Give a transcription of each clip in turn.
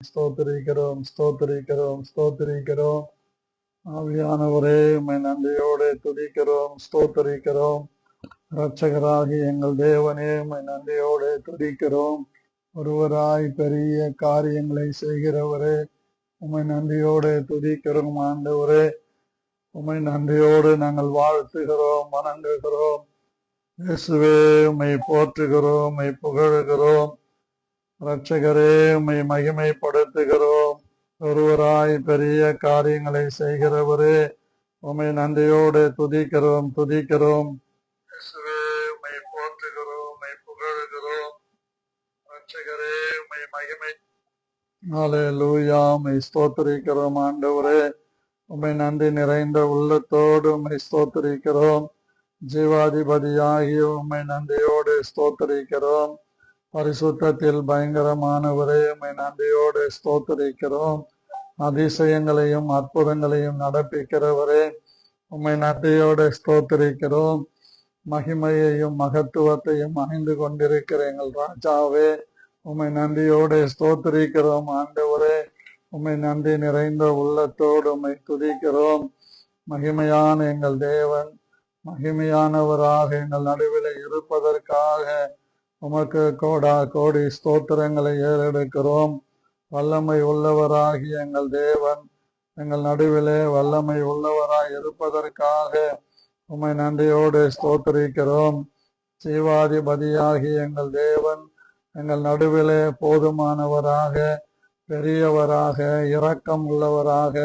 ஸ்தோத்திரிக்கிறோம், ஸ்தோத்திரிக்கிறோம், ஸ்தோத்திரிக்கிறோம். ஆவியானவரே, உம்மை நன்றியோடு துதிக்கிறோம், ஸ்தோத்திரிக்கிறோம். இரட்சகராகி எங்கள் தேவனே, உம்மை நன்றியோடு துதிக்கிறோம். ஒருவராய் பெரிய காரியங்களை செய்கிறவரே, உம்மை நன்றியோடு துதிக்கிறோம். ஆண்டவரே, உம்மை நன்றியோடு நாங்கள் வாழ்த்துகிறோம், வணங்குகிறோம். இயேசுவே, உம்மை போற்றுகிறோம், உம்மை புகழுகிறோம். இரட்சகரே, உம்மை மகிமைப்படுத்துகிறோம். ஒருவராய் பெரிய காரியங்களை செய்கிறவரே, உம்மை நன்றியோடு துதிக்கிறோம், துதிக்கிறோம். இயேசுவே, உம்மை போற்றுகிறோம், உம்மை புகழுகிறோம். இரட்சகரே, உம்மை மகிமை ஹல்லேலூயா, உம்மை ஸ்தோத்திரிக்கிறோம். ஆண்டவரே, உம்மை நன்றி நிறைந்த உள்ளத்தோடு உம்மை ஸ்தோத்திரிக்கிறோம். ஜீவாதிபதியாகிய உம்மை நன்றியோடு ஸ்தோத்திரிக்கிறோம். பரிசுத்தத்தில் பயங்கரமானவரே, உம்மை நன்றியோடு ஸ்தோத்திரிக்கிறோம். அதிசயங்களையும் அற்புதங்களையும் நடப்பிக்கிறவரே, உம்மை நன்றியோடு ஸ்தோத்திரிக்கிறோம். மகிமையையும் மகத்துவத்தையும் அணிந்து கொண்டிருக்கிற எங்கள் ராஜாவே, உம்மை நன்றியோடு ஸ்தோத்திரிக்கிறோம். ஆண்டவரே, உம்மை நன்றி நிறைந்த உள்ளத்தோடு உம்மை துதிக்கிறோம். மகிமையான எங்கள் தேவன், மகிமையானவராக எங்கள் நடுவில் இருப்பதற்காக உமக்கு கோடா கோடி ஸ்தோத்திரங்களை ஏறெடுக்கிறோம். வல்லமை உள்ளவராகிய எங்கள் தேவன், எங்கள் நடுவிலே வல்லமை உள்ளவராய் இருப்பதற்காக உம்மை நன்றியோடு ஸ்தோத்திரிக்கிறோம். ஜீவாதிபதியாகிய எங்கள் தேவன், எங்கள் நடுவிலே போதுமானவராக, பெரியவராக, இரக்கம் உள்ளவராக,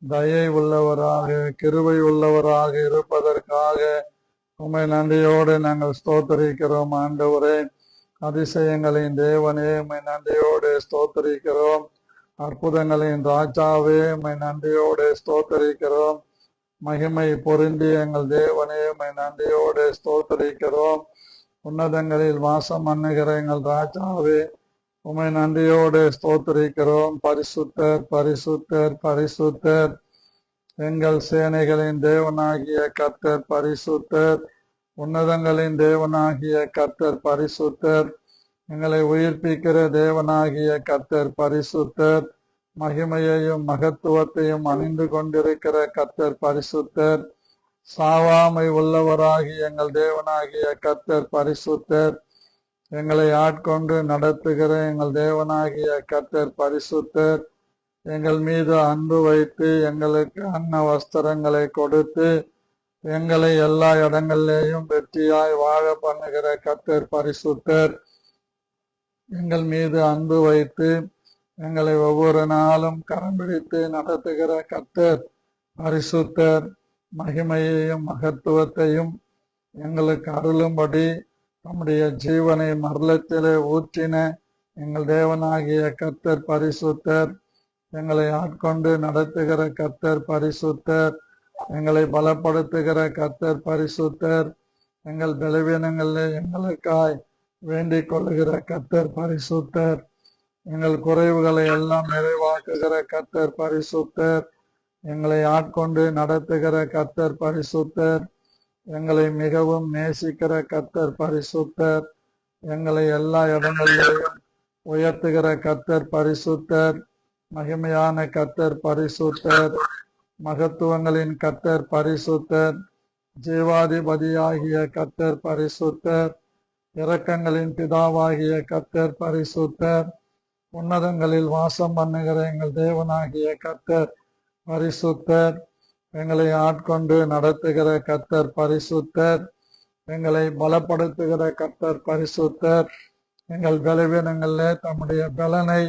தயை உள்ளவராக, கிருபை உள்ளவராக இருப்பதற்காக உம்மை நன்றியோடு நாங்கள் ஸ்தோத்திரிக்கிறோம். ஆண்டவரே, அதிசயங்களின் தேவனே, உம்மை நன்றியோடு ஸ்தோத்திரிக்கிறோம். அற்புதங்களின் ராஜாவே, உம்மை நன்றியோடு ஸ்தோத்திரிக்கிறோம். மகிமை பொருந்திய எங்கள் தேவனே, உம்மை நன்றியோடு ஸ்தோத்திரிக்கிறோம். உன்னதங்களில் வாசம் பண்ணுகிற எங்கள் ராஜாவே, உம்மை நன்றியோடு ஸ்தோத்திரிக்கிறோம். பரிசுத்தர், பரிசுத்தர், பரிசுத்தர். எங்கள் சேனைகளின் தேவனாகிய கர்த்தர் பரிசுத்தர். உன்னதங்களின் தேவனாகிய கர்த்தர் பரிசுத்தர். எங்களை உயிர்ப்பிக்கிற தேவனாகிய கர்த்தர் பரிசுத்தர். மகிமையையும் மகத்துவத்தையும் அணிந்து கொண்டிருக்கிற கர்த்தர் பரிசுத்தர். சாவாமை உள்ளவராகிய எங்கள் தேவனாகிய கர்த்தர் பரிசுத்தர். எங்களை ஆட்கொண்டு நடத்துகிற எங்கள் தேவனாகிய கர்த்தர் பரிசுத்தர். எங்கள் மீது அன்பு வைத்து எங்களுக்கு அன்ன வஸ்திரங்களை கொடுத்து எங்களை எல்லா இடங்களிலேயும் வெற்றியாய் வாழ பண்ணுகிற கர்த்தர் பரிசுத்தர். எங்கள் மீது அன்பு வைத்து எங்களை ஒவ்வொரு நாளும் கரம் பிடித்து நடத்துகிற கர்த்தர் பரிசுத்தர். மகிமையையும் மகத்துவத்தையும் எங்களுக்கு அருளும்படி நம்முடைய ஜீவனை மரணத்திலே ஊற்றின எங்கள் தேவனாகிய கர்த்தர் பரிசுத்தர். எங்களை ஆட்கொண்டு நடத்துகிற கர்த்தர் பரிசுத்தர். எங்களை பலப்படுத்துகிற கர்த்தர் பரிசுத்தர். எங்கள் பலவீனங்களிலே எங்களுக்காய் வேண்டிக் கொள்ளுகிற கர்த்தர் பரிசுத்தர். எங்கள் குறைவுகளை எல்லாம் நிறைவாக்குகிற கர்த்தர் பரிசுத்தர். எங்களை ஆட்கொண்டு நடத்துகிற கர்த்தர் பரிசுத்தர். எங்களை மிகவும் நேசிக்கிற கர்த்தர் பரிசுத்தர். எங்களை எல்லா இடங்களிலேயும் உயர்த்துகிற கர்த்தர் பரிசுத்தர். மகிமையான கர்த்தர் பரிசுத்தர். மகத்துவங்களின் கர்த்தர் பரிசுத்தர். ஜீவாதிபதியாகிய கர்த்தர் பரிசுத்தர். இரக்கங்களின் பிதாவாகிய கர்த்தர் பரிசுத்தர். உன்னதங்களில் வாசம் பண்ணுகிற எங்கள் தேவனாகிய கர்த்தர் பரிசுத்தர். எங்களை ஆட்கொண்டு நடத்துகிற கர்த்தர் பரிசுத்தர். எங்களை பலப்படுத்துகிற கர்த்தர் பரிசுத்தர். எங்கள் பலவீனங்களிலே தம்முடைய பலனை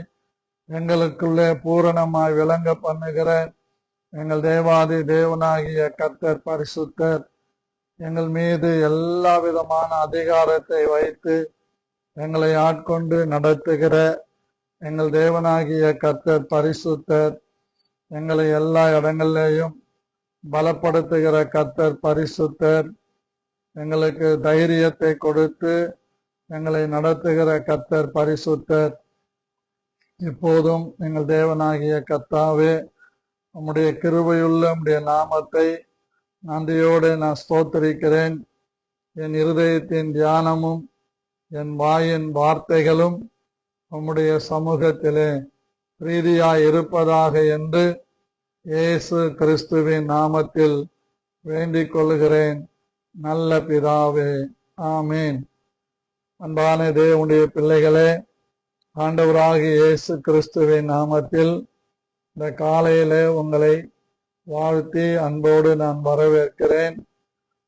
எங்களுக்குள்ளே பூரணமாய் விளங்க பண்ணுகிற எங்கள் தேவாதி தேவனாகிய கர்த்தர் பரிசுத்தர். எங்கள் மீது எல்லா விதமான அதிகாரத்தை வைத்து எங்களை ஆட்கொண்டு நடத்துகிற எங்கள் தேவனாகிய கர்த்தர் பரிசுத்தர். எங்களை எல்லா இடங்களிலேயும் பலப்படுத்துகிற கர்த்தர் பரிசுத்தர். எங்களுக்கு தைரியத்தை கொடுத்து எங்களை நடத்துகிற கர்த்தர் பரிசுத்தர். இப்போதும் எங்கள் தேவனாகிய கர்த்தாவே, உம்முடைய கிருபையுள்ள உம்முடைய நாமத்தை நன்றியோடு நான் ஸ்தோத்திரிக்கிறேன். என் இருதயத்தின் தியானமும் என் வாயின் வார்த்தைகளும் உம்முடைய சமூகத்திலே பிரீதியாய் இருப்பதாக என்று இயேசு கிறிஸ்துவின் நாமத்தில் வேண்டிக் கொள்கிறேன் நல்ல பிதாவே, ஆமீன். அன்பான தேவனுடைய பிள்ளைகளே, ஆண்டவராகிய இயேசு கிறிஸ்துவின் நாமத்தில் இந்த காலையிலே உங்களை வாழ்த்தி அன்போடு நான் வரவேற்கிறேன்.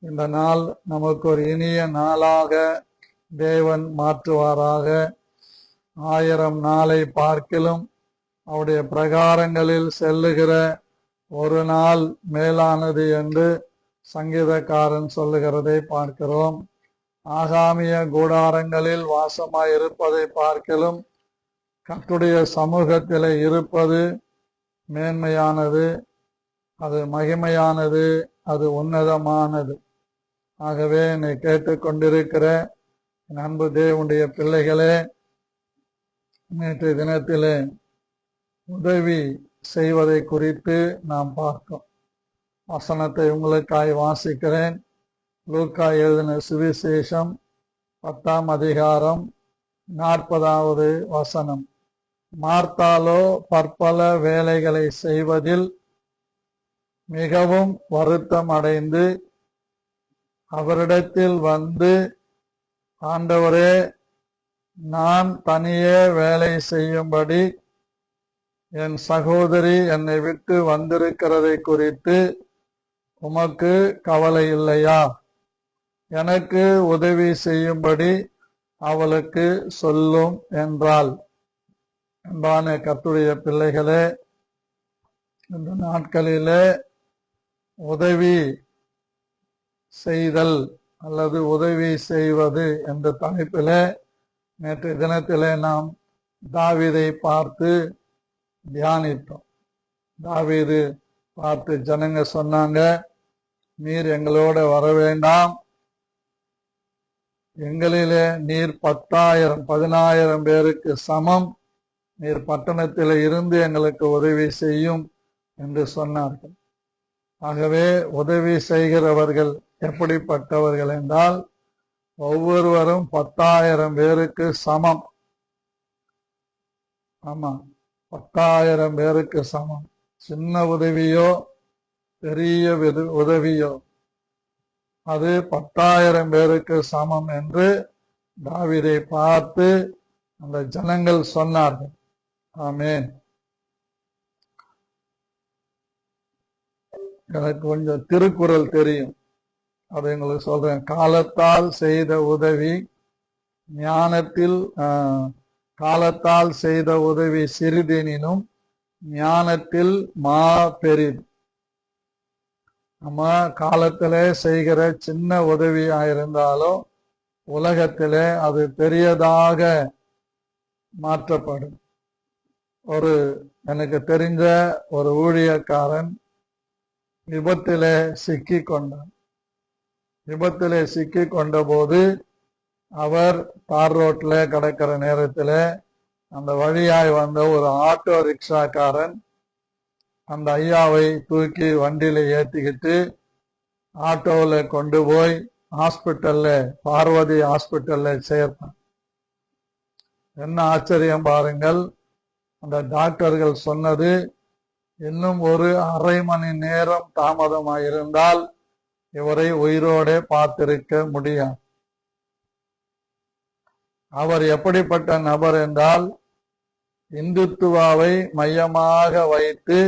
இந்த நாள் நமக்கு ஒரு இனிய நாளாக தேவன் மாற்றுவாராக. 1000 நாளை பார்க்கிலும் அவருடைய பிரகாரங்களில் செல்லுகிற ஒரு நாள் மேலானது என்று சங்கீதக்காரன் சொல்லுகிறதை பார்க்கிறோம். ஆகாமிய கூடாரங்களில் வாசமாய் இருப்பதை பார்க்கிலும் கர்த்தருடைய சமூகத்திலே இருப்பது மேன்மையானது, அது மகிமையானது, அது உன்னதமானது. ஆகவே என்னை கேட்டுக்கொண்டிருக்கிற என் அன்பு தேவனுடைய பிள்ளைகளே, நேற்று தினத்திலே உதவி செய்வதை குறித்து நாம் பார்த்தோம். வசனத்தை உங்களுக்காய் வாசிக்கிறேன். லூக்கா எழுதின சுவிசேஷம் 10ஆம் அதிகாரம் 40வது வசனம். மார்த்தாலோ பற்பல வேலைகளை செய்வதில் மிகவும் வருத்தம் அடைந்து அவரிடத்தில் வந்து, ஆண்டவரே, நான் தனியே வேலை செய்யும்படி என் சகோதரி என்னை விட்டு வந்திருக்கிறதை குறித்து உமக்கு கவலை இல்லையா? எனக்கு உதவி செய்யும்படி அவளுக்கு சொல்லும் என்றாள். அன்பான கர்த்தருடைய பிள்ளைகளே, இந்த நாட்களிலே உதவி செய்தல் அல்லது உதவி செய்வது என்ற தலைப்பிலே நேற்று தினத்திலே நாம் தாவீதை பார்த்து தியானித்தோம். தாவீது பார்த்து ஜனங்க சொன்னாங்க, நீர் எங்களோட வர வேண்டாம், எங்களிலே நீர் 10,000 பேருக்கு சமம், நீர் பட்டணத்தில் இருந்து எங்களுக்கு உதவி செய்யும் என்று சொன்னார்கள். ஆகவே உதவி செய்கிறவர்கள் எப்படிப்பட்டவர்கள் என்றால், ஒவ்வொருவரும் 10,000 பேருக்கு சமம். ஆமா, 10,000 பேருக்கு சமம். சின்ன உதவியோ பெரிய உதவியோ அது 10,000 பேருக்கு சமம் என்று தாவீதை பார்த்து அந்த ஜனங்கள் சொன்னார்கள். ஆமென். எனக்கு கொஞ்சம் திருக்குறள் தெரியும், அதை உங்களுக்கு சொல்றேன். காலத்தால் செய்த உதவி காலத்தால் செய்த உதவி சிறிதெனினும் ஞானத்தில் மா பெரிது. நம்ம காலத்திலே செய்கிற சின்ன உதவியாயிருந்தாலும் உலகத்திலே அது பெரியதாக மாற்றப்படும். எனக்கு தெரிஞ்ச ஒரு ஊழியக்காரன் விபத்திலே சிக்கி கொண்டார். விபத்திலே சிக்கி கொண்ட போது அவர் தார் ரோட்ல கிடக்கிற நேரத்தில் அந்த வழியாய் வந்த ஒரு ஆட்டோ ரிக்ஷாக்காரன் அந்த ஐயாவை தூக்கி வண்டியில ஏற்றிக்கிட்டு ஆட்டோவில் கொண்டு போய் பார்வதி ஹாஸ்பிட்டல்ல சேர்த்தான். என்ன ஆச்சரியம் பாருங்கள், அந்த டாக்டர்கள் சொன்னது, இன்னும் ஒரு அரை மணி நேரம் தாமதமாயிருந்தால் இவரை உயிரோட பார்த்திருக்க முடியாது. அவர் எப்படிப்பட்ட நபர் என்றால், இந்துத்துவாவை மையமாக வைத்து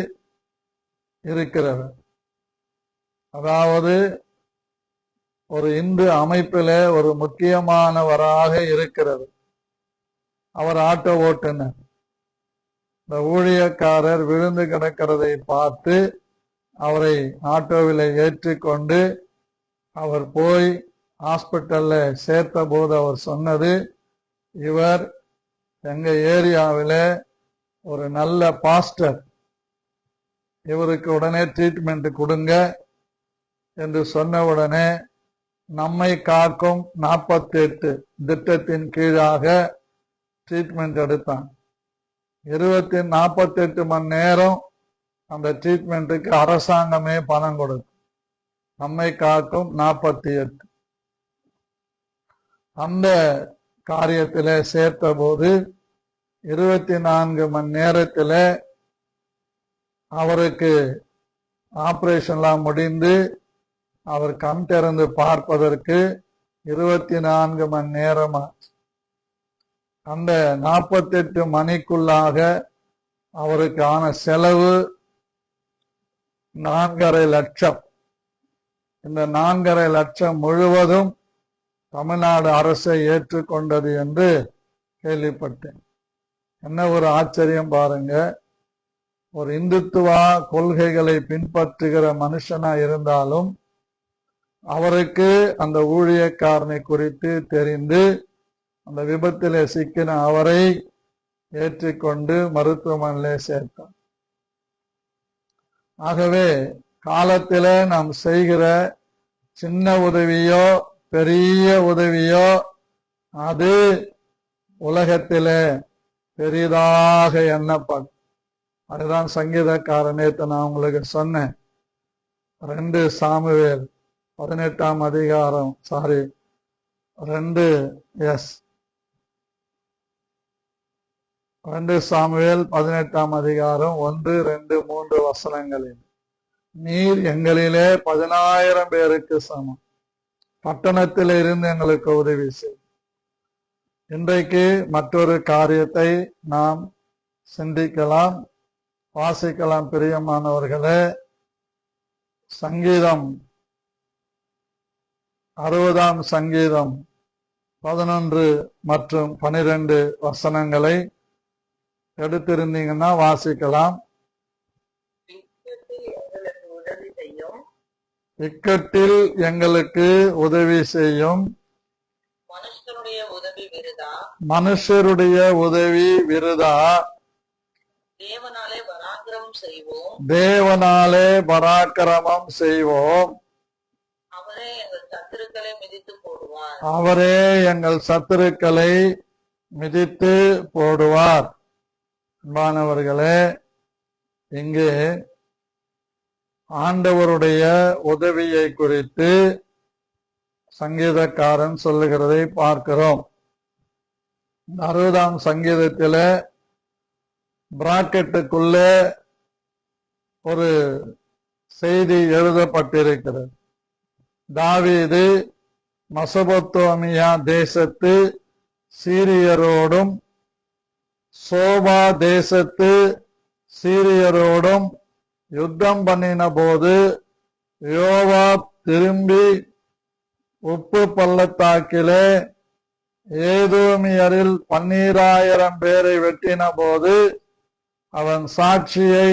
இருக்கிறவர். அதாவது ஒரு இந்து அமைப்பிலே ஒரு முக்கியமானவராக இருக்கிறது. அவர் ஆட்டோ ஓட்டுனர். இந்த ஊழியக்காரர் விழுந்து கிடக்கிறதை பார்த்து அவரை ஆட்டோவில் ஏற்றிக்கொண்டு அவர் போய் ஹாஸ்பிட்டல்ல சேர்த்த போது அவர் சொன்னது, இவர் எங்க ஏரியாவில ஒரு நல்ல பாஸ்டர், இவருக்கு உடனே ட்ரீட்மெண்ட் கொடுங்க என்று சொன்ன உடனே நம்மை காக்கும் 48 திட்டத்தின் கீழாக ட்ரீட்மெண்ட் எடுத்தான். 48 மணி நேரம் அந்த ட்ரீட்மெண்ட்டுக்கு அரசாங்கமே பணம் கொடுக்கும். நம்மை காக்கும் 48. அந்த காரியத்திலே சேர்த்த போது 24 மணி நேரத்தில் அவருக்கு ஆபரேஷன்லாம் முடிந்து அவர் கண் திறந்து பார்ப்பதற்கு 24 மணி நேரம். அந்த 48 மணிக்குள்ளாக அவருக்கான செலவு 4,5 லட்சம். இந்த 4,5 லட்சம் முழுவதும் தமிழ்நாடு அரசை ஏற்றுக்கொண்டது என்று கேள்விப்பட்டேன். என்ன ஒரு ஆச்சரியம் பாருங்க. ஒரு இந்துத்துவா கொள்கைகளை பின்பற்றுகிற மனுஷனா இருந்தாலும் அவருக்கு அந்த ஊழியக்காரனை குறித்து தெரிந்து அந்த விபத்திலே சிக்கின அவரை ஏற்றிக்கொண்டு மருத்துவமனையிலே சேர்த்தார். ஆகவே காலத்தில நாம் செய்கிற சின்ன உதவியோ பெரிய உதவியோ அது உலகத்திலே பெரிதாக எண்ணப்படும். அதுதான் சங்கீதக்காரன் நேற்று நான் உங்களுக்கு சொன்னேன். 2 சாமுவேல் 18ஆம் அதிகாரம் 2 சாமுவேல் 18ஆம் அதிகாரம் 1, 2, 3 வசனங்களில் நீர் எங்களிலே 10,000 பேருக்கு சமம். பட்டணத்தில் இருந்து எங்களுக்கு உதவி செய். இன்றைக்கு மற்றொரு காரியத்தை நாம் சிந்திக்கலாம், வாசிக்கலாம். பிரியமானவர்களே, சங்கீதம் 60ஆம் சங்கீதம் 11 மற்றும் 12 வசனங்களை எடுத்திருந்தீங்கன்னா வாசிக்கலாம். இக்கட்டில் எங்களுக்கு உதவி செய்யும், மனுஷருடைய உதவி விருதா, தேவனாலே பராக்கிரமம் செய்வோம், அவரே எங்கள் சத்துருக்களை மிதித்து போடுவார். அன்பானவர்களே, இங்கே ஆண்டவருடைய உதவியை குறித்து சங்கீதக்காரன் சொல்லுகிறதை பார்க்கிறோம். 60ஆம் சங்கீதத்தில பிராக்கெட்டுக்குள்ளே ஒரு செய்தி எழுதப்பட்டிருக்கிறது. தாவீது மெசொப்பொத்தாமியா தேசத்து சீரியரோடும் சோபா தேசத்து சீரியரோடும் யுத்தம் பண்ணின போது யோவாப் திரும்பி உப்பு பள்ளத்தாக்கிலே ஏதோமியரில் 12,000 பேரை வெட்டின போது அவன் சாட்சியை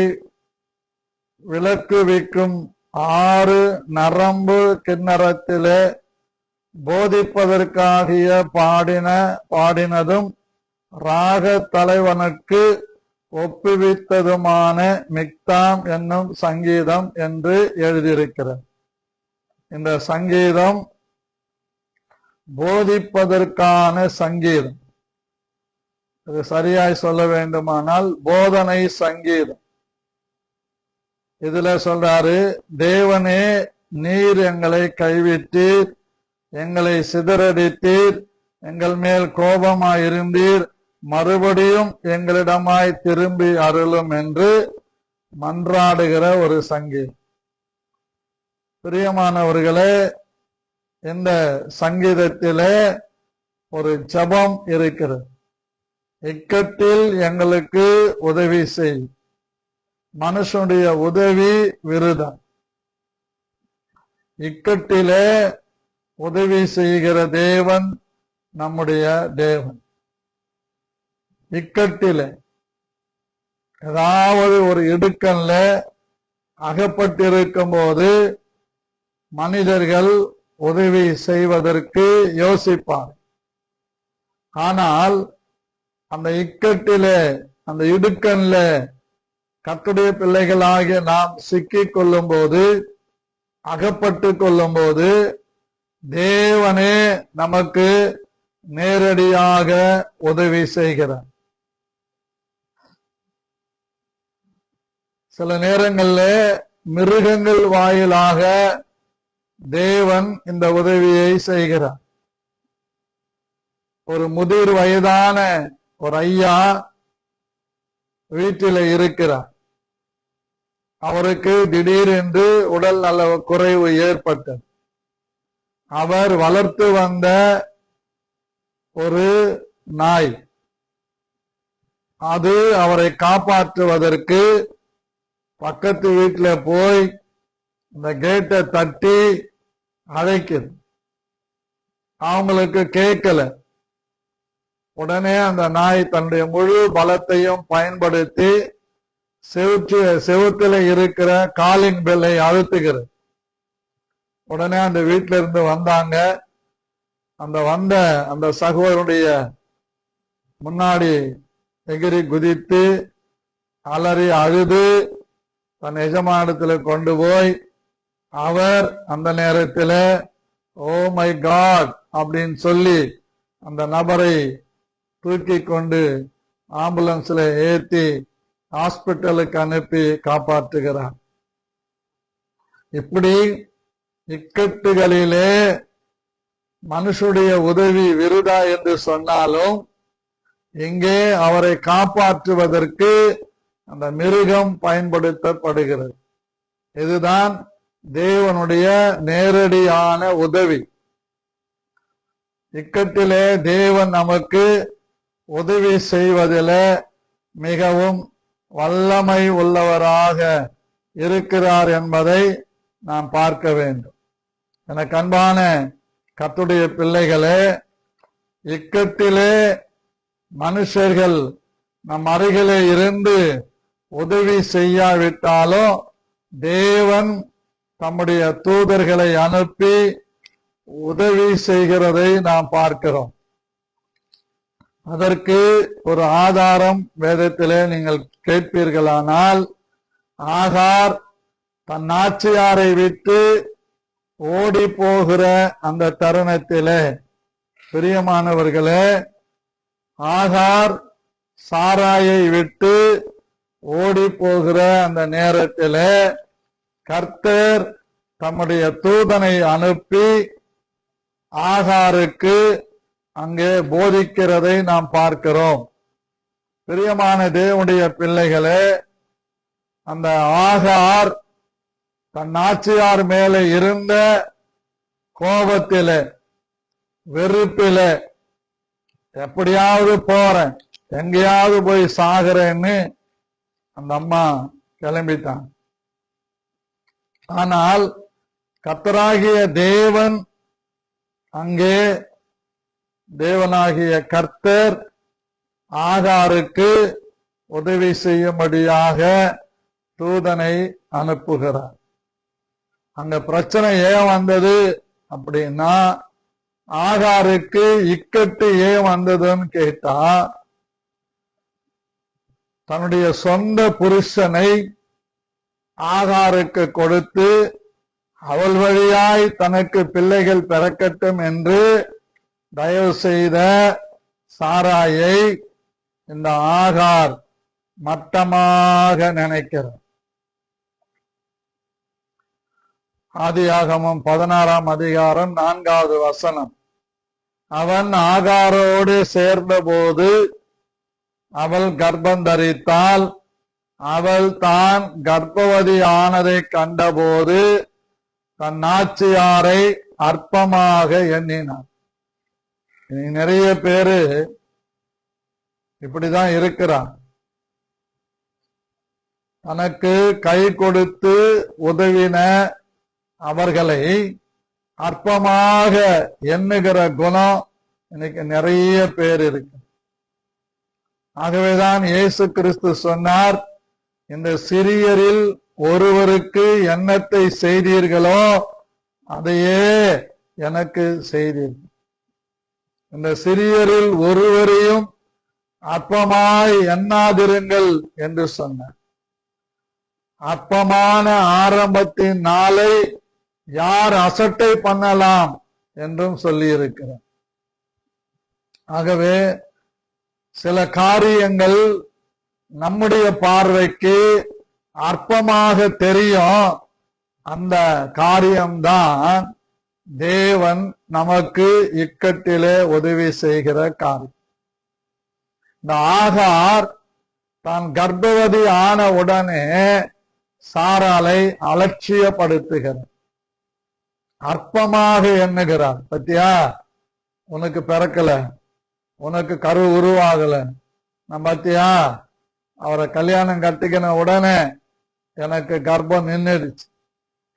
விலக்குவிக்கும் 6 நரம்பு கிண்ணறத்திலே போதிப்பதற்காகிய பாடினதும் ராக தலைவனுக்கு ஒப்புவித்ததுமான மிக்தாம் என்னும் சங்கீதம் என்று எழுதியிருக்கிறது. இந்த சங்கீதம் போதிப்பதற்கான சங்கீதம். இது சரியாய் சொல்ல வேண்டுமானால் போதனை சங்கீதம். இதுல சொல்றாரு, தேவனே நீர் எங்களை கைவிட்டீர், எங்களை சிதறடித்தீர், எங்கள் மேல் கோபமாயிருந்தீர், மறுபடியும் எங்களிடமாய் திரும்பி அருளும் என்று மன்றாடுகிற ஒரு சங்கீதம். பிரியமானவர்களே, இந்த சங்கீதத்திலே ஒரு ஜெபம் இருக்கிறது. இக்கட்டில் எங்களுக்கு உதவி செய், மனுஷனுடைய உதவி விருதம். இக்கட்டிலே உதவி செய்கிற தேவன் நம்முடைய தேவன். இக்கட்டில ஏதாவது ஒரு இடுக்கல்ல அகப்பட்டிருக்கும் போது மனிதர்கள் உதவி செய்வதற்கு யோசிப்பார். ஆனால் அந்த இக்கட்டிலே, அந்த இடுக்கல்ல கர்த்தருடைய பிள்ளைகளாகிய நாம் சிக்கிக் கொள்ளும் போது, அகப்பட்டு கொள்ளும் போது தேவனே நமக்கு நேரடியாக உதவி செய்கிறார். சில நேரங்கள்ல மிருகங்கள் வாயிலாக தேவன் இந்த உதவியை செய்கிறார். ஒரு முதிர் வயதான ஒரு ஐயா வீட்டில் இருக்கிறார். அவருக்கு திடீரென்று உடல் நல குறைவு ஏற்பட்டது. அவர் வளர்த்து வந்த ஒரு நாய், அது அவரை காப்பாற்றுவதற்கு பக்கத்து வீட்டில் போய் இந்த கேட்டை தட்டி அழைக்குது. அவங்களுக்கு கேட்கல. உடனே அந்த நாய் தன்னுடைய முழு பலத்தையும் பயன்படுத்தி செவுத்துல இருக்கிற காலிங் பெல்லை அழுத்துகிறது. உடனே அந்த வீட்டில இருந்து வந்தாங்க. அந்த சகோதரனுடைய முன்னாடி எகிரி குதித்து அலறி அழுது தன் எஜமானத்துல கொண்டு போய் அவர் அந்த நேரத்தில் ஓ மை காட் அப்படின்னு சொல்லி அந்த நபரை தூக்கி கொண்டு ஆம்புலன்ஸ்ல ஏற்றி ஹாஸ்பிட்டலுக்கு அனுப்பி காப்பாற்றுகிறார். இப்படி இக்கட்டுகளிலே மனுஷுடைய உதவி விருதா என்று சொன்னாலும் இங்கே அவரை காப்பாற்றுவதற்கு அந்த மிருகம் பயன்படுத்தப்படுகிறது. இதுதான் தேவனுடைய நேரடியான உதவி. இக்கட்டிலே தேவன் நமக்கு உதவி செய்வதில் மிகவும் வல்லமை உள்ளவராக இருக்கிறார் என்பதை நாம் பார்க்க வேண்டும். எனக்கு அன்பான கர்த்தருடைய பிள்ளைகளே, இக்கட்டிலே மனுஷர்கள் நம் அருகிலே இருந்து உதவி செய்யாவிட்டாலும் தேவன் தம்முடைய தூதர்களை அனுப்பி உதவி செய்கிறதை நாம் பார்க்கிறோம். அதற்கு ஒரு ஆதாரம் வேதத்திலே நீங்கள் கேட்பீர்களானால், ஆகார் தன் நாச்சியாரை விட்டு ஓடி போகிற அந்த தருணத்திலே, பிரியமானவர்களே, ஆகார் சாராயை விட்டு ஓடி போகிற அந்த நேரத்திலே கர்த்தர் தம்முடைய தூதனை அனுப்பி ஆகாருக்கு அங்கே போதிக்கிறதை நாம் பார்க்கிறோம். பிரியமான தேவனுடைய பிள்ளைகளே, அந்த ஆகார் தன் நாச்சியார் மேலே இருந்த கோபத்திலே, வெறுப்பிலே, எப்படியாவது போறேன், எங்கேயாவது போய் சாகிறேன்னு அந்த அம்மா கிளம்பிட்டான். ஆனால் கர்த்தராகிய தேவன் அங்கே தேவனாகிய கர்த்தர் ஆகாருக்கு உதவி செய்யும்படியாக தூதனை அனுப்புகிறார். அங்க பிரச்சனை ஏன் வந்தது அப்படின்னா, ஆகாருக்கு இக்கட்டு ஏன் வந்ததுன்னு கேட்டா, தன்னுடைய சொந்த புருஷனை ஆகாருக்கு கொடுத்து அவள் வழியாய் தனக்கு பிள்ளைகள் பிறக்கட்டும் என்று தயவு செய்த சாராயை இந்த ஆகார் மட்டமாக நினைக்கிறார். ஆதியாகமம் 16ஆம் அதிகாரம் 4வது வசனம். அவன் ஆகாரோடு சேர்ந்த போது அவள் கர்ப்பம் தரித்தாள். அவள் தான் கர்ப்பவதி ஆனதை கண்டபோது தன் நாச்சியாரை அற்பமாக எண்ணினார். நிறைய பேரு இப்படிதான் இருக்கிறான். தனக்கு கை கொடுத்து உதவின அவர்களை அற்பமாக எண்ணுகிற குணம் இன்னைக்கு நிறைய பேர் இருக்கு. ஆகவேதான் இயேசு கிறிஸ்து சொன்னார், இந்த சிறியரில் ஒருவருக்கு என்னத்தை செய்தீர்களோ அதையே எனக்கு செய்தீர்கள். இந்த சிறியரில் ஒருவரையும் அற்பமாய் எண்ணாதிருங்கள் என்று சொன்னார். அற்பமான ஆரம்பத்தின் நாளை யார் அசட்டை பண்ணலாம் என்றும் சொல்லி இருக்கிறார். ஆகவே சில காரியங்கள் நம்முடைய பார்வைக்கு அற்பமாக தெரியும். அந்த காரியம்தான் தேவன் நமக்கு இக்கட்டிலே உதவி செய்கிற காரியம். இந்த ஆகார் தான் கர்ப்பவதி ஆன உடனே சாராளை அலட்சியப்படுத்துகிறார், அற்பமாக எண்ணுகிறார். பத்தியா, உனக்கு பிறக்கல, உனக்கு கரு உருவாகல, நான் பத்தியா அவரை கல்யாணம் கட்டிக்கின உடனே எனக்கு கர்ப்பம் நின்றுடுச்சு.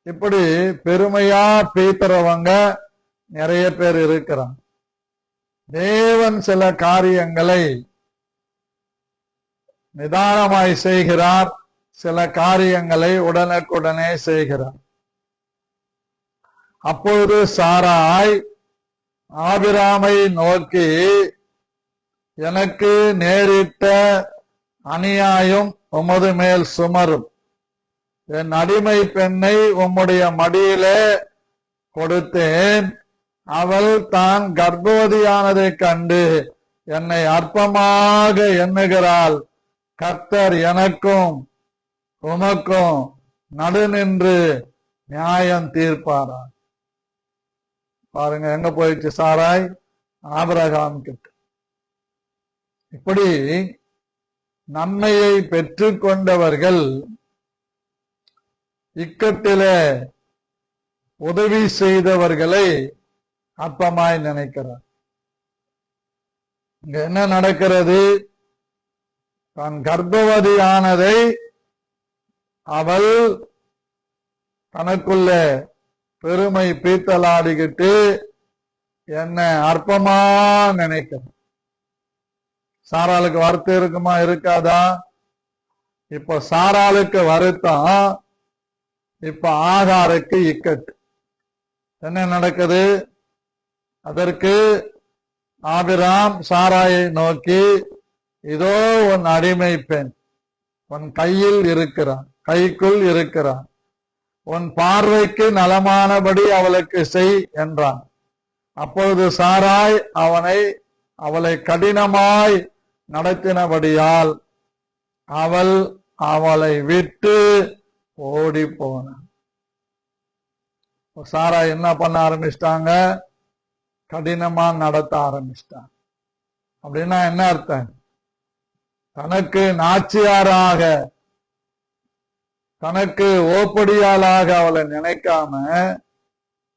இப்படி பெருமையா பேசுறவங்க நிறைய பேர் இருக்கிறாங்க. தேவன் சில காரியங்களை நிதானமாய் செய்கிறார், சில காரியங்களை உடனுக்குடனே செய்கிறார். அப்பொழுது சாராய் ஆபிராமை நோக்கி, எனக்கு நேரிட்ட அநியாயம் உமது மேல் சுமரும், என் அடிமை பெண்ணை உம்முடைய மடியிலே கொடுத்தேன், அவள் தான் கர்ப்பவதியானதை கண்டு என்னை அற்பமாக எண்ணுகிறாள், கர்த்தர் எனக்கும் உமக்கும் நடுநின்று நியாயம் தீர்ப்பாரா. பாருங்க எங்க போயிடுச்சு சாராய், ஆபிரகாம் கிட்ட. இப்படி நன்மையை பெற்றுக் கொண்டவர்கள் இக்கட்டிலே உதவி செய்தவர்களை அற்பமாய் நினைக்கிறார். இங்க என்ன நடக்கிறது? தான் கர்ப்பவதியானதை அவள் தனக்குள்ள பெருமை பீத்தலாடிக்கிட்டு என்ன அற்பமா நினைக்கிறார். சாராளுக்கு வருத்தம் இருக்குமா இருக்காதா? இப்ப சாராளுக்கு வருத்தம், இப்ப ஆகாருக்கு இக்கட்டு. என்ன நடக்குது? அதற்கு ஆபிராம் சாராயை நோக்கி, இதோ உன் அடிமை பெண் உன் கையில் இருக்கிறான், கைக்குள் இருக்கிறான், உன் பார்வைக்கு நலமானபடி அவளுக்கு செய் என்றான். அப்பொழுது சாராய் அவளை கடினமாய் நடத்தினபடியால் அவள் அவளை விட்டு ஓடி போனான். சாராய் என்ன பண்ண ஆரம்பிச்சிட்டாங்க? கடினமா நடத்த ஆரம்பிச்சிட்டாங்க. அப்படின்னா என்ன அர்த்தம்? தனக்கு நாச்சியாராக, தனக்கு ஓப்படியாளாக அவளை நினைக்காம,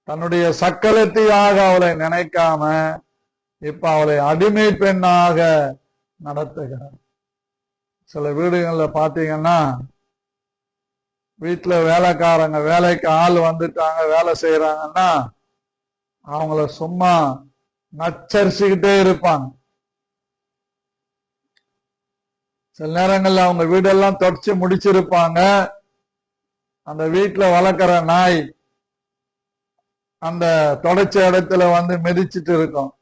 தன்னுடைய சக்கலத்தியாக அவளை நினைக்காம, இப்ப அவளை அடிமை பெண்ணாக நடத்துகிறார். சில வீடுகள்ல பாத்தீங்கன்னா, வீட்டுல வேலைக்காரங்க, வேலைக்கு ஆள் வந்துட்டாங்க, வேலை செய்யறாங்கன்னா அவங்கள சும்மா நச்சரிச்சுக்கிட்டே இருப்பாங்க. சில நேரங்கள்ல அவங்க வீடெல்லாம் தொடச்சு முடிச்சிருப்பாங்க. அந்த வீட்டுல வளர்க்கிற நாய் அந்த தொடச்ச இடத்துல வந்து மிதிச்சிட்டு இருக்கும்.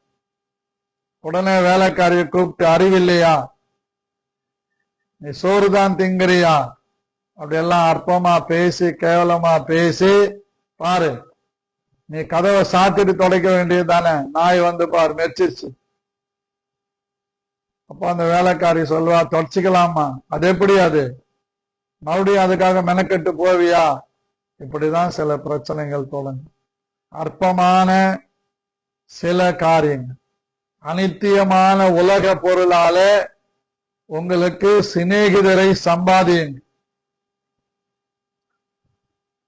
உடனே வேலைக்காரியை கூப்பிட்டு, அறிவில்லையா, நீ சோறுதான் திங்கிறியா, அப்படியெல்லாம் அற்பமா பேசி கேவலமா பேசி, பாரு நீ கதவை சாத்திட்டு தொடக்க வேண்டியது தானே, நாய் வந்து பாரு மெச்சிருச்சு. அப்ப அந்த வேலைக்காரி சொல்வா, தொடச்சிக்கலாமா, அது எப்படி, அது மறுபடியும் அதுக்காக மெனக்கெட்டு போவியா? இப்படிதான் சில பிரச்சனைகள் தொடங்கும். அற்பமான சில காரியங்கள், அனித்தியமான உலக பொருளாலே உங்களுக்கு சிநேகிதரை சம்பாதியுங்க.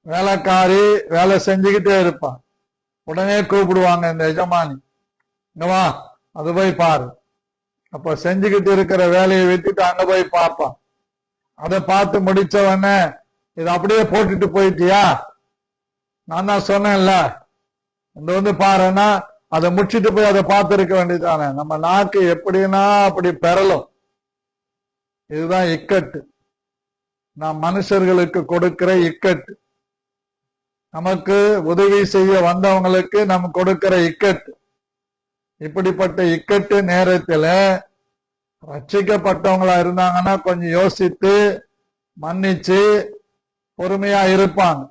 வேலைக்காரி வேலை செஞ்சுக்கிட்டே இருப்பான், உடனே கூப்பிடுவாங்க இந்த எஜமானி, இங்க வா அது போய் பாரு. அப்ப செஞ்சுக்கிட்டு இருக்கிற வேலையை விட்டுட்டு அங்க போய் பார்ப்பான். அதை பார்த்து முடிச்சவன, இதை அப்படியே போட்டுட்டு போயிட்டியா, நான் தான் சொன்னேன்ல, இந்த வந்து பாருன்னா அதை முடிச்சுட்டு போய் அதை பார்த்து இருக்க வேண்டியதானே. நம்ம நாக்கு எப்படின்னா அப்படி பெறலும். இதுதான் இக்கட்டு, நாம் மனுஷர்களுக்கு கொடுக்கிற இக்கட்டு, நமக்கு உதவி செய்ய வந்தவங்களுக்கு நம்ம கொடுக்கிற இக்கட்டு. இப்படிப்பட்ட இக்கட்டு நேரத்துல ரட்சிக்கப்பட்டவங்களா இருந்தாங்கன்னா கொஞ்சம் யோசித்து மன்னிச்சு பொறுமையா இருப்பாங்க.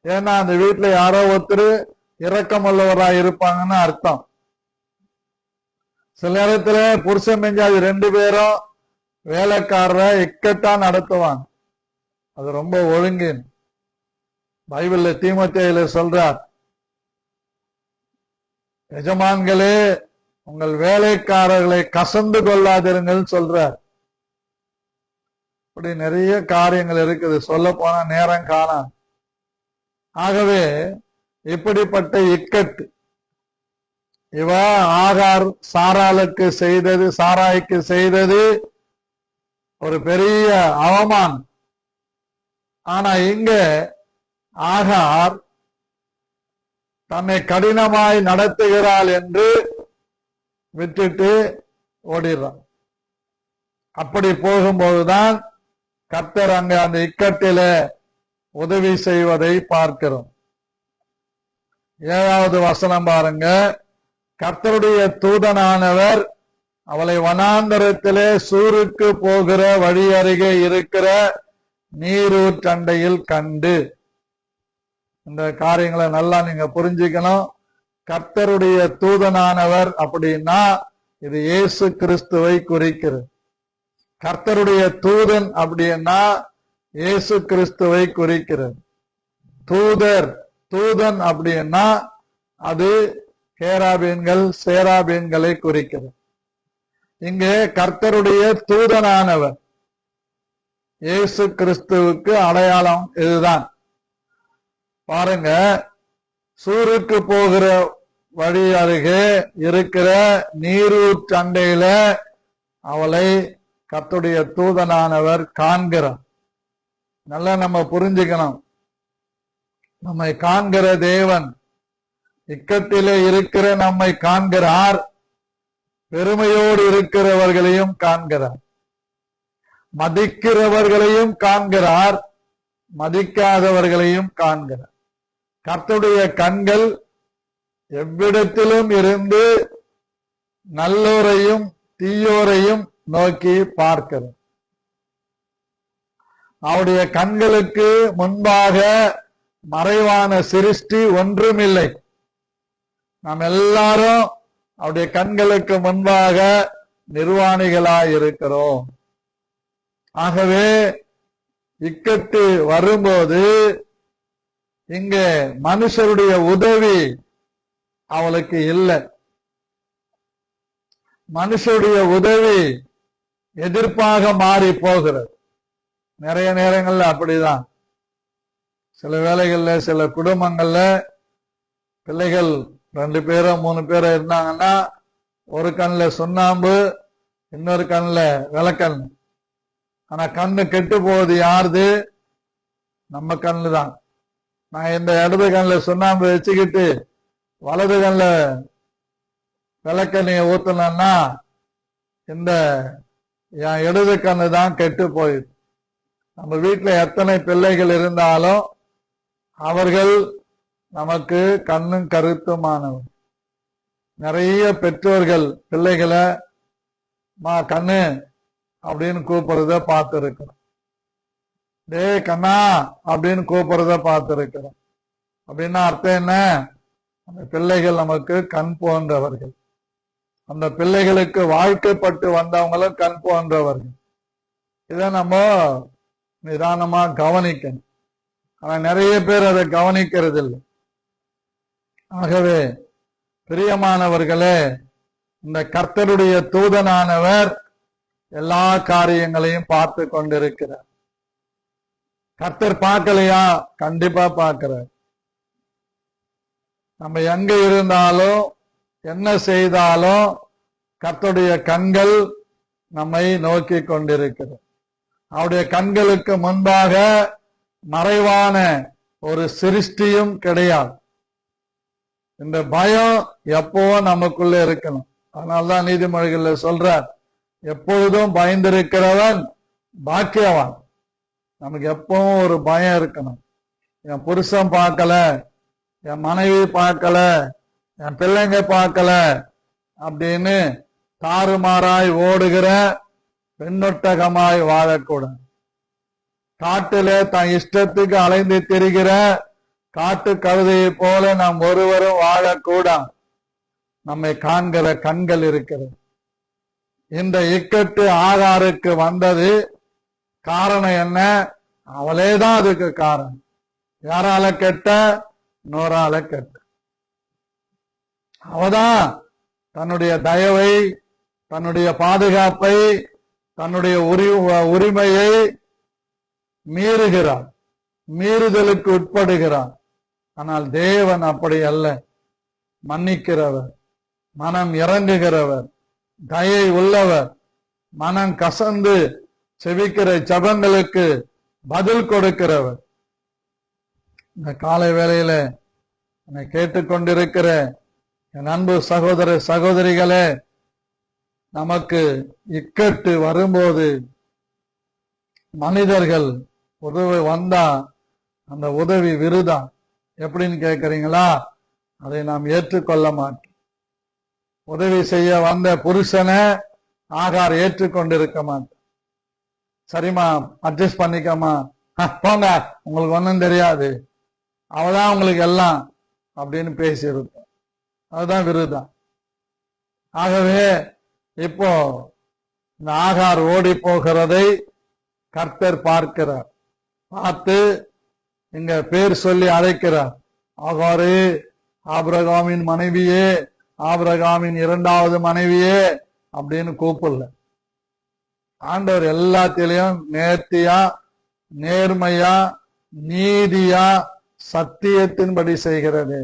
ஏன்னா அந்த வீட்டுல யாரோ ஒருத்தர் இரக்கமுள்ளவரா இருப்பாங்கன்னு அர்த்தம். சில நேரத்துல புருஷன் பெஞ்சாது 2 பேரும் வேலைக்காரரை இக்கட்டா நடத்துவாங்க. அது ரொம்ப ஒழுங்கு. பைபிள்ல தீமோத்தேயுல சொல்றார், எஜமான்களே உங்கள் வேலைக்காரர்களை கசந்து கொள்ளாதிருங்கள் சொல்றார். இப்படி நிறைய காரியங்கள் இருக்குது, சொல்ல போனா நேரம் காணாது. ஆகவே இப்படிப்பட்ட இக்கட்டு இவ ஆகார் சாராய்க்கு செய்தது ஒரு பெரிய அவமானம். ஆனா இங்க ஆகார் தன்னை கடினமாய் நடத்துகிறாள் என்று விட்டுட்டு ஓடிடுறான். அப்படி போகும்போதுதான் கர்த்தர் அங்க அந்த இக்கட்டில உதவி செய்வதை பார்க்கிறோம். 7வது வசனம் பாருங்க. கர்த்தருடைய தூதனானவர் அவளை வனாந்தரத்திலே சூருக்கு போகிற வழி அருகே இருக்கிற நீரூற்றண்டையில் கண்டு. இந்த காரியங்களை நல்லா நீங்க புரிஞ்சுக்கணும். கர்த்தருடைய தூதனானவர் அப்படின்னா இது இயேசு கிறிஸ்துவை குறிக்கிறது. கர்த்தருடைய தூதன் அப்படின்னா இயேசு கிறிஸ்துவை குறிக்கிறது. தூதன் அப்படின்னா அது கேராபீன்கள் சேராபீன்களை குறிக்கிறது. இங்கே கர்த்தருடைய தூதனானவர் இயேசு கிறிஸ்துவுக்கு அடையாளம் இதுதான். பாருங்க, சூருக்கு போகிற வழி அருகே இருக்கிற நீரூற்றண்டையில அவளை கர்த்தருடைய தூதனானவர் காண்கிறார். நல்லா நம்ம புரிஞ்சுக்கணும். நம்மை காண்கிற தேவன் இக்கத்திலே இருக்கிற நம்மை காண்கிறார். பெருமையோடு இருக்கிறவர்களையும் காண்கிறார், மதிக்கிறவர்களையும் காண்கிறார், மதிக்காதவர்களையும் காண்கிறார். கர்த்தருடைய கண்கள் எவ்விடத்திலும் இருந்து நல்லோரையும் தீயோரையும் நோக்கி பார்க்கிறார். அவருடைய கண்களுக்கு முன்பாக மறைவான சிருஷ்டி ஒன்றுமில்லை. நாம் எல்லாரும் அவருடைய கண்களுக்கு முன்பாக நிர்வாணிகளாய் இருக்கிறோம். ஆகவே இக்கட்டு வரும்போது இங்கே மனுஷருடைய உதவி அவளுக்கு இல்லை. மனுஷருடைய உதவி எதிர்ப்பாக மாறி போகிறது. நிறைய நேரங்கள்ல அப்படிதான். சில வேளைகள்ல சில குடும்பங்கள்ல பிள்ளைகள் 2 பேரோ 3 பேரோ இருந்தாங்கன்னா ஒரு கண்ணில் சுண்ணாம்பு, இன்னொரு கண்ணில் விளக்கண். ஆனா கண்ணு கெட்டு போகுது யாருது? நம்ம கண்ணு தான். நான் இந்த இடது கண்ணில் சுண்ணாம்பு வச்சுக்கிட்டு வலது கண்ணில் விளக்கண்ணைய ஊத்துனேன்னா இந்த என் இடது கண்ணு தான் கெட்டு போயிடுது. நம்ம வீட்டுல எத்தனை பிள்ளைகள் இருந்தாலும் அவர்கள் நமக்கு கண்ணும் கருத்துமானவர். நிறைய பெற்றோர்கள் பிள்ளைகளை மா கண்ணு அப்படின்னு கூப்பிடுறத பார்த்திருக்கிறோம். டே கண்ணா அப்படின்னு கூப்பிடுறத பார்த்திருக்கிறோம். அப்படின்னா அர்த்தம் என்ன? அந்த பிள்ளைகள் நமக்கு கண் போன்றவர்கள். அந்த பிள்ளைகளுக்கு வாழ்க்கைப்பட்டு வந்தவங்களும் கண் போன்றவர்கள். இதை நம்ம நிதானமா கவனிக்கணும். ஆனா நிறைய பேர் அதை கவனிக்கிறது இல்லை. ஆகவே பிரியமானவர்களே, இந்த கர்த்தருடைய தூதனானவர் எல்லா காரியங்களையும் பார்த்து கொண்டிருக்கிறார். கர்த்தர் பார்க்கலையா? கண்டிப்பா பார்க்கிறார். நம்ம எங்க இருந்தாலும் என்ன செய்தாலும் கர்த்தருடைய கண்கள் நம்மை நோக்கி கொண்டிருக்கிறது. அவருடைய கண்களுக்கு முன்பாக மறைவான ஒரு சிருஷ்டியும் கிடையாது. இந்த பயம் எப்பவும் நமக்குள்ள இருக்கணும். அதனால்தான் நீதிமொழிகள்ல சொல்றார், எப்பொழுதும் பயந்திருக்கிறவன் பாக்கியவான். நமக்கு எப்பவும் ஒரு பயம் இருக்கணும். என் புருஷன் பார்க்கல, என் மனைவி பார்க்கல, என் பிள்ளைங்க பார்க்கல அப்படின்னு தாறுமாறாய் ஓடுகிற பெண்ணொட்டகமாய் வாழக்கூடாது. காட்டிலே தன் இஷ்டத்துக்கு அலைந்து திரிகிற காட்டு கழுதையை போல நாம் ஒருவரும் வாழக்கூடாது. நம்மை காண்கிற கண்கள் இருக்கிறது. இந்த இக்கட்டு ஆகாருக்கு வந்தது காரணம் என்ன? அவளேதான் அதுக்கு காரணம். யாரால கெட்ட? நோரால கெட்ட. அவதான் தன்னுடைய தயவை, தன்னுடைய பாதுகாப்பை, தன்னுடைய உரிமையை மீறுகிறார், மீறுதலுக்கு உட்படுகிறார். ஆனால் தேவன் அப்படி அல்ல. மன்னிக்கிறவர், மனம் இறங்குகிறவர், தயை உள்ளவர், மனம் கசந்து செவிக்கிற ஜபங்களுக்கு பதில் கொடுக்கிறவர். இந்த காலை வேளையில என்னை கேட்டுக்கொண்டிருக்கிற என் அன்பு சகோதர சகோதரிகளே, நமக்கு இக்கட்டு வரும்போது மனிதர்கள் உதவி வந்தா அந்த உதவி விருதா எப்படின்னு கேட்கறீங்களா? அதை நாம் ஏற்றுக்கொள்ள மாட்டோம். உதவி செய்ய வந்த புருஷனை ஆகார் ஏற்றுக்கொண்டிருக்க மாட்டோம். சரிம்மா, அட்ஜஸ்ட் பண்ணிக்கமா, போங்க, உங்களுக்கு ஒன்றும் தெரியாது, அவதான் உங்களுக்கு எல்லாம் அப்படின்னு பேசியிருப்போம். அதுதான் விருதம். ஆகவே இப்போ இந்த ஆகார் ஓடி போகிறதை கர்த்தர் பார்க்கிறார். பார்த்து இங்க பேர் சொல்லி அழைக்கிறார். ஆகாரே, ஆபிரகாமின் மனைவியே, ஆபிரகாமின் இரண்டாவது மனைவியே அப்படின்னு கூப்பிடல. ஆண்டவர் எல்லாத்திலையும் நேர்த்தியா, நேர்மையா, நீதியா, சத்தியத்தின்படி செய்கிறது.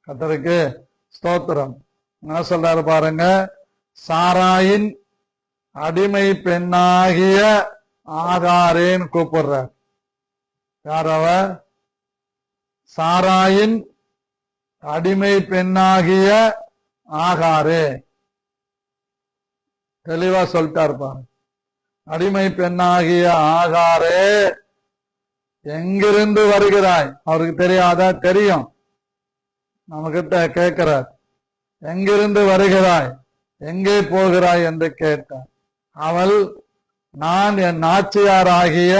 கர்த்தருக்கு ஸ்தோத்திரம். என்ன சொல்றாரு பாருங்க, சாராயின் அடிமை பெண்ணாகிய ஆகாரேன்னு கூப்பிடுறார். யார் அவ? சாராயின் அடிமை பெண்ணாகிய ஆகாரே. தெளிவா சொல்லிட்டார் பாருங்க. அடிமை பெண்ணாகிய ஆகாரே, எங்கிருந்து வருகிறாய்? அவருக்கு தெரியாதா? தெரியும். நம்ம கிட்ட கேட்கிறார், எங்கிருந்து வருகிறாய், எங்கே போகிறாய் என்று கேட்டார். அவள், நான் என் நாச்சியாராகிய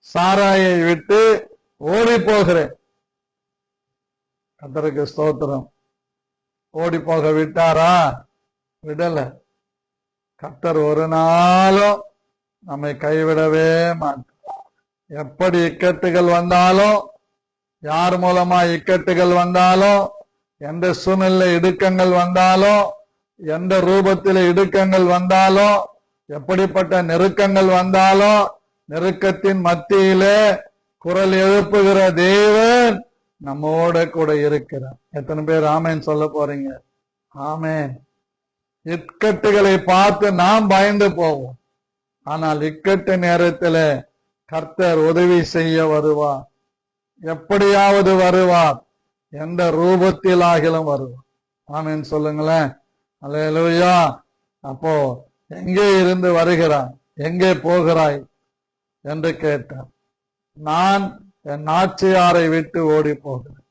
சாராயை விட்டு ஓடி போகிறேன். கர்த்தருக்கு ஸ்தோத்திரம். ஓடி போக விட்டாரா? விடல. கர்த்தர் ஒரு நாளும் நம்மை கைவிடவே மாட்டார். எப்படி இக்கட்டுகள் வந்தாலும், யார் மூலமா இக்கட்டுகள் வந்தாலும், எந்த சூழ்நிலை இடுக்கங்கள் வந்தாலும், எந்த ரூபத்தில் இடுக்கங்கள் வந்தாலும், எப்படிப்பட்ட நெருக்கங்கள் வந்தாலும், நெருக்கத்தின் மத்தியிலே குரல் எழுப்புகிற தேவன் நம்மோட கூட இருக்கிறார். எத்தனை பேர் ஆமேன் சொல்ல போறீங்க? ஆமேன். இக்கட்டுகளை பார்த்து நாம் பயந்து போவோம். ஆனால் இக்கட்டு நேரத்தில் கர்த்தர் உதவி செய்ய வருவார். எப்படியாவது வருவார். எந்த ரூபத்தில் ஆகிலும் வருவார். ஆமேன் சொல்லுங்களேன். அல்லேலூயா. அப்போ எங்கே இருந்து வருகிறாய், எங்கே போகிறாய் என்று கேட்டார். நான் என் நாச்சியாரை விட்டு ஓடி போகிறேன்.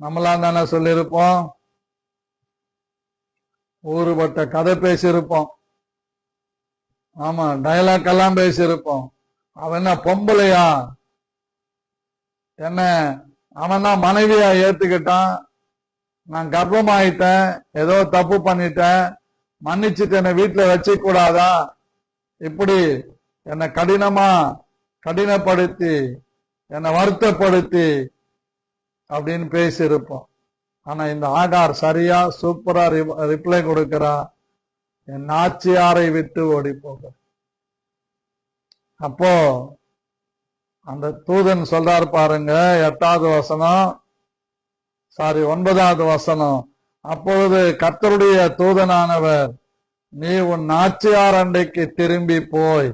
நம்மளாம் தானே சொல்லியிருப்போம், ஊறுபட்ட கதை பேசியிருப்போம். ஆமா, டயலாக் எல்லாம் பேசியிருப்போம். அவன் என்ன பொம்பளையா, என்ன அவன் தான் மனைவியா ஏத்துக்கிட்டான், நான் கர்ப்பமாயிட்டேன், ஏதோ தப்பு பண்ணிட்டேன், மன்னிச்சுட்டு என்னை வீட்டுல வச்சு கூடாதா, இப்படி என்னை கடினப்படுத்தி என்னை வருத்தப்படுத்தி அப்படின்னு பேசியிருப்போம். ஆனா இந்த ஆகார் சரியா சூப்பரா ரிப்ளை கொடுக்கிறா, என் நாச்சியாரை விட்டு ஓடி போக. அப்போ அந்த தூதன் சொல்றார் பாருங்க, 8வது வசனம், 9வது வசனம். அப்பொழுது கர்த்தருடைய தூதனானவர், நீ உன் நாச்சியார் அண்டைக்கு திரும்பி போய்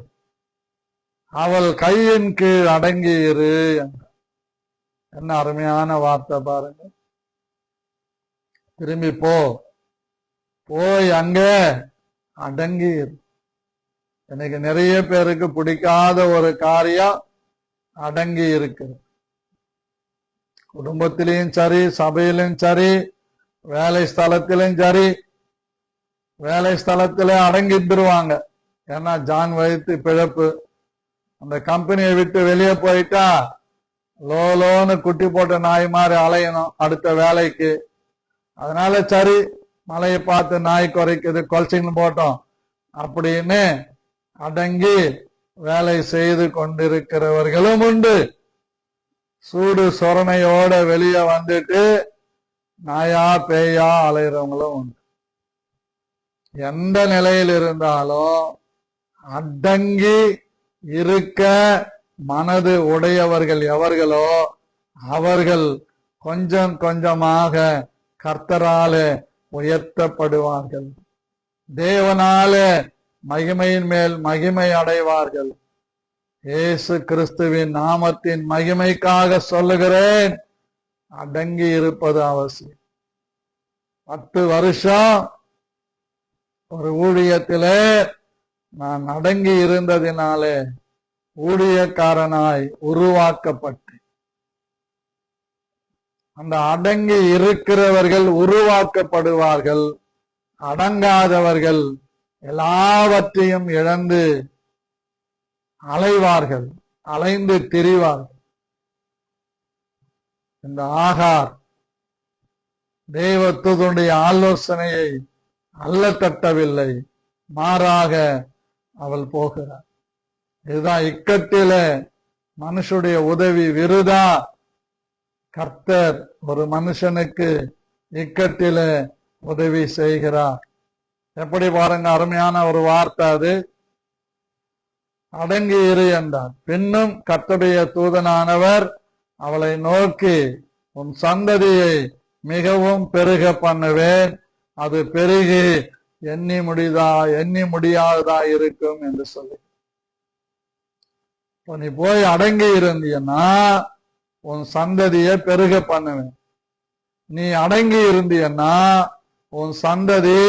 அவள் கையின் கீழ் அடங்கி இரு. என்ன அருமையான வார்த்தை பாருங்க. திரும்பி போய் அங்க அடங்கி இரு. எனக்கு நிறைய பேருக்கு பிடிக்காத ஒரு காரியம் அடங்கி இருக்கு. குடும்பத்திலையும் சரி, சபையிலும் சரி, வேலை ஸ்தலத்திலும் சரி. வேலை ஸ்தலத்திலே அடங்கிட்டுருவாங்க. ஏன்னா ஜான் வயிற்று பிழப்பு. அந்த கம்பெனியை விட்டு வெளியே போயிட்டா லோன்னு குட்டி போட்ட நாய் மாதிரி அலையணும் அடுத்த வேலைக்கு. அதனால சரி, மலையை பார்த்து நாய் குறைக்குது, கொல்சிங் போட்டோம் அப்படின்னு அடங்கி வேலை செய்து கொண்டிருக்கிறவர்களும் உண்டு. சூடு சொரணையோட வெளியே வந்துட்டு நாயா பேயா அலைகிறவங்களும் உண்டு. எந்த நிலையில் இருந்தாலும் அடங்கி இருக்க மனது உடையவர்கள் எவர்களோ அவர்கள் கொஞ்சம் கொஞ்சமாக கர்த்தராலே உயர்த்தப்படுவார்கள். தேவனாலே மகிமையின் மேல் மகிமை அடைவார்கள். இயேசு கிறிஸ்துவின் நாமத்தின் மகிமைக்காக சொல்லுகிறேன், அடங்கி இருப்பது அவசியம். 10 வருஷம் ஒரு ஊழியத்திலே நான் அடங்கி இருந்ததினாலே ஊழியக்காரனாய் உருவாக்கப்பட்டேன். அந்த அடங்கி இருக்கிறவர்கள் உருவாக்கப்படுவார்கள். அடங்காதவர்கள் எல்லாவற்றையும் இழந்து அலைவார்கள், அலைந்து திரிவார்கள். இந்த ஆகார் தேவதூதனுடைய ஆலோசனையை அல்ல தட்டவில்லை, மாறாக அவள் போகிறார். இதுதான் இக்கட்டில மனுஷனுடைய உதவி விருதா. கர்த்தர் ஒரு மனுஷனுக்கு இக்கட்டில உதவி செய்கிறார். எப்படி பாருங்க, அருமையான ஒரு வார்த்தை அது. அடங்கி இரு என்றார். பின்னும் கர்த்தருடைய தூதனானவர் அவளை நோக்கி, உன் சந்ததியை மிகவும் பெருக பண்ணுவேன், அது பெருகி எண்ணி முடியாததா இருக்கும் என்று சொல்லி, நீ போய் அடங்கி இருந்தீன்னா உன் சந்ததியை பெருக பண்ணுவேன். நீ அடங்கி இருந்தீன்னா உன் சந்ததி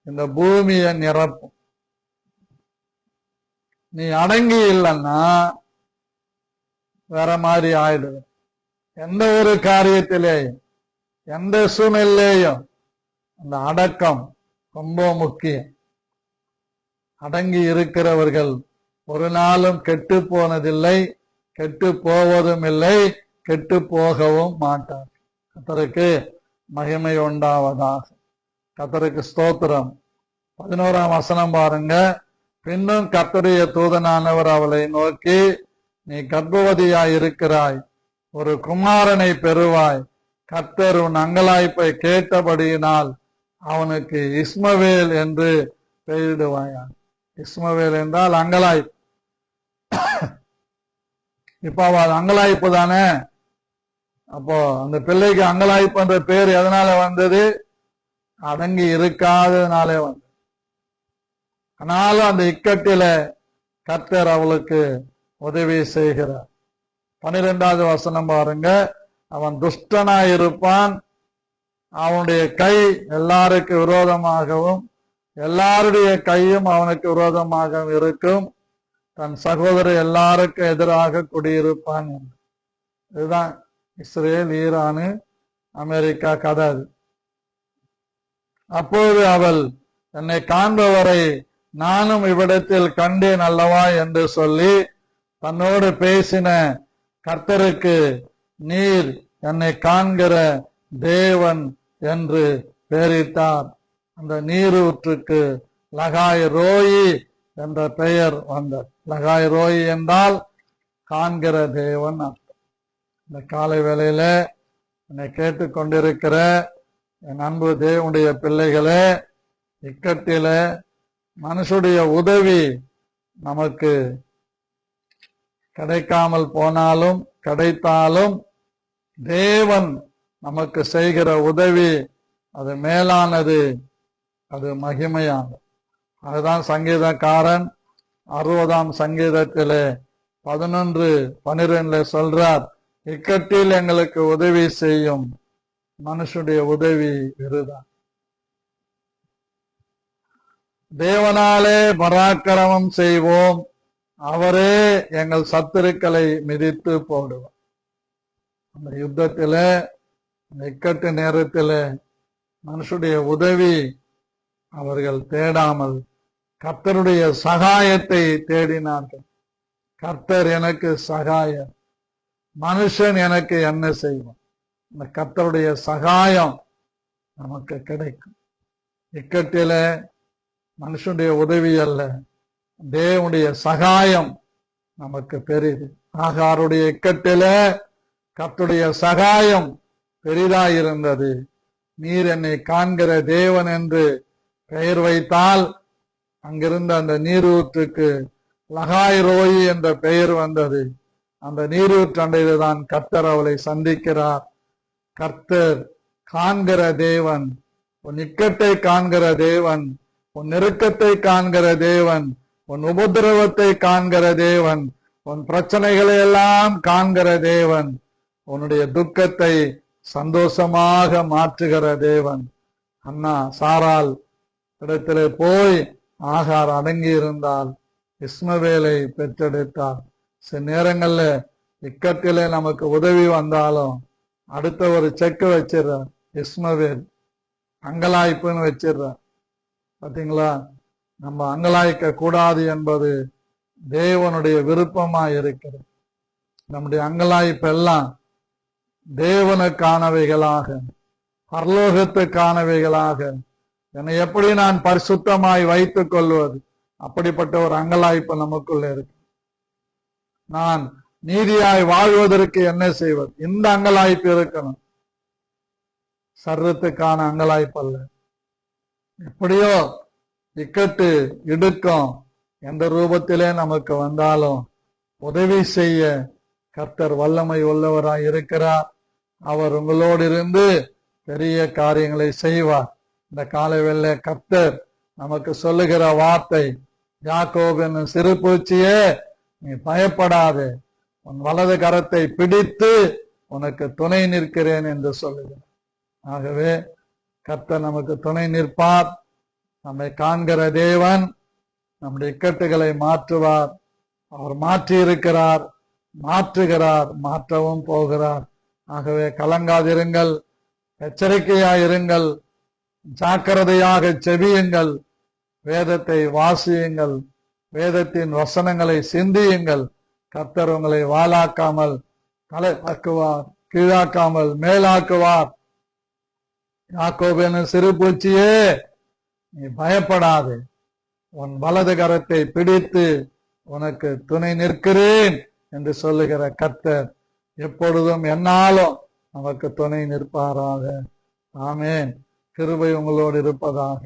இந்த பூமியை நிரப்பும். நீ அடங்கி இல்லைன்னா வேற மாதிரி ஆயிடுது. எந்த ஒரு காரியத்திலேயும் எந்த சூழ்நிலையிலேயும் அந்த அடக்கம் ரொம்ப முக்கியம். அடங்கி இருக்கிறவர்கள் ஒரு நாளும் கெட்டு போனதில்லை, கெட்டு போவதும் இல்லை, கெட்டு போகவும் மாட்டார். கர்த்தருக்கு மகிமை உண்டாவதாக. கர்த்தருக்கு ஸ்தோத்திரம். 11ஆம் வசனம் பாருங்க. பின்னும் கர்த்தருடைய தூதனானவர் அவளை நோக்கி, நீ கர்ப்பவதியாய் இருக்கிறாய், ஒரு குமாரனை பெறுவாய். கர்த்தர் உன் அங்கலாய்ப்பை கேட்டபடியினால் அவனுக்கு இஸ்மவேல் என்று பெயரிடுவாயா. இஸ்மவேல் என்றால் அங்கலாய்ப்பு. இப்ப அவள் அங்கலாய்ப்பு தானே. அப்போ அந்த பிள்ளைக்கு அங்கலாய்ப்பு என்ற பேர் எதனால வந்தது? அடங்கி இருக்காததுனாலே வந்தது. ஆனாலும் அந்த இக்கட்டில கர்த்தர் அவளுக்கு உதவி செய்கிறார். 12வது வசனம் பாருங்க. அவன் துஷ்டனாய் இருப்பான், அவனுடைய கை எல்லாருக்கு விரோதமாகவும் எல்லாருடைய கையும் அவனுக்கு விரோதமாகவும் இருக்கும், தன் சகோதரர் எல்லாருக்கும் எதிராக குடியிருப்பான். இதுதான் இஸ்ரேல், ஈரானு, அமெரிக்கா கதை. அப்போது அவள், என்னை காண்பவரை நானும் இவ்விடத்தில் கண்டேன் அல்லவா என்று சொல்லி தன்னோடு பேசின கர்த்தருக்கு, நீர் என்னை காண்கிற தேவன் என்று பெயரிட்டார். அந்த நீரூற்றுக்கு லகாய் ரோயி என்ற பெயர் வந்தது. லகாய் ரோயி என்றால் காண்கிற தேவன் அர்த்தம். இந்த காலை வேளையில என்னை கேட்டுக்கொண்டிருக்கிற என் அன்பு தேவனுடைய பிள்ளைகளே, இக்கட்டில மனுஷுடைய உதவி நமக்கு கிடைக்காமல் போனாலும் கிடைத்தாலும் தேவன் நமக்கு செய்கிற உதவி அது மேலானது, அது மகிமையானது. அதுதான் சங்கீதக்காரன் 60ஆம் சங்கீதத்திலே 11:12 சொல்றார், இக்கட்டில் எங்களுக்கு உதவி செய்யும் மனுஷனுடைய உதவி விருதான். தேவனாலே பராக்கிரமம் செய்வோம், அவரே எங்கள் சத்துருக்களை மிதித்து போடுவார். அந்த யுத்தத்தில, அந்த இக்கட்டு நேரத்தில் மனுஷனுடைய உதவி அவர்கள் தேடாமல் கர்த்தருடைய சகாயத்தை தேடினார்கள். கர்த்தர் எனக்கு சகாயம், மனுஷன் எனக்கு என்ன செய்வான்? இந்த கர்த்தருடைய சகாயம் நமக்கு கிடைக்கும். இக்கட்டில மனுஷனுடைய உதவி அல்ல, தேவனுடைய சகாயம் நமக்கு பெரிது. ஆகாருடைய இக்கட்டில கர்த்தருடைய சகாயம் பெரிதாயிருந்தது. நீர் என்னை காண்கிற தேவன் என்று பெயர் வைத்தால் அங்கிருந்த அந்த நீரூற்றுக்கு லகாய் ரோயி என்ற பெயர் வந்தது. அந்த நீரூற்றண்டையில தான் கர்த்தர் அவளை சந்திக்கிறார். கர்த்தர் காண்கிற தேவன், உன் இக்கட்டை காண்கிற தேவன், உன் நெருக்கத்தை காண்கிற தேவன், உன் உபதிரவத்தை காண்கிற தேவன், உன் பிரச்சனைகளை எல்லாம் காண்கிற தேவன், உன்னுடைய துக்கத்தை சந்தோஷமாக மாற்றுகிற தேவன். அண்ணா சாராள் இடத்திலே போய் ஆகார் அடங்கி இருந்தால் இஸ்மவேலை பெற்றெடுத்தார். சில நேரங்கள்ல இக்கட்டிலே நமக்கு உதவி வந்தாலும் அடுத்த ஒரு செக் வச்சிடறார், இஸ்மவேல் அங்கலாய்ப்புன்னு வச்சிடறார். பாத்தீங்களா, நம்ம அங்கலாய்க்க கூடாது என்பது தேவனுடைய விருப்பமா இருக்கிறது. நம்முடைய அங்கலாய்ப்பெல்லாம் தேவனுக்கானவைகளாக, பரலோகத்துக்கானவைகளாக, என்னை எப்படி நான் பரிசுத்தமாய் வைத்துக் கொள்வது, அப்படிப்பட்ட ஒரு அங்கலாய்ப்பு நமக்குள்ள இருக்கு. நான் நீதியாய் வாழ்வதற்கு என்ன செய்வது, இந்த அங்கலாய்ப்பு இருக்கணும். சர்வத்துக்கான அங்கலாய்ப்பு அல்ல. எப்படியோ இக்கட்டு இடுக்கம் எந்த ரூபத்திலே நமக்கு வந்தாலும் உதவி செய்ய கர்த்தர் வல்லமை உள்ளவராய் இருக்கிறார். அவர் உங்களோடு இருந்து பெரிய காரியங்களை செய்வார். இந்த காலைவேளை கர்த்தர் நமக்கு சொல்லுகிற வார்த்தை, யாக்கோபு என்னும் சிறு பூச்சியே, நீ பயப்படாதே, உன் வலது கரத்தை பிடித்து உனக்கு துணை நிற்கிறேன் என்று சொல்லுகிறார். ஆகவே கர்த்தர் நமக்கு துணை நிற்பார். நம்மை காண்கிற தேவன் நம்முடைய இக்கட்டுகளை மாற்றுவார். அவர் மாற்றி இருக்கிறார், மாற்றுகிறார், மாற்றவும் போகிறார். ஆகவே கலங்காதிருங்கள், எச்சரிக்கையாயிருங்கள், ஜாக்கிரதையாக செவியுங்கள், வேதத்தை வாசியுங்கள், வேதத்தின் வசனங்களை சிந்தியுங்கள். கர்த்தர் உங்களை வாளாக்காமல் தலையாக்குவார், கீழாக்காமல் மேலாக்குவார். யாக்கோபு என்னும் சிறு பூச்சியே, நீ பயப்படாதே, உன் வலது கரத்தை பிடித்து உனக்கு துணை நிற்கிறேன் என்று சொல்லுகிற கர்த்தர் எப்பொழுதும் என்னாலும் நமக்கு துணை நிற்பாராக. ஆமேன். கிருபை உங்களோடு இருப்பதாக.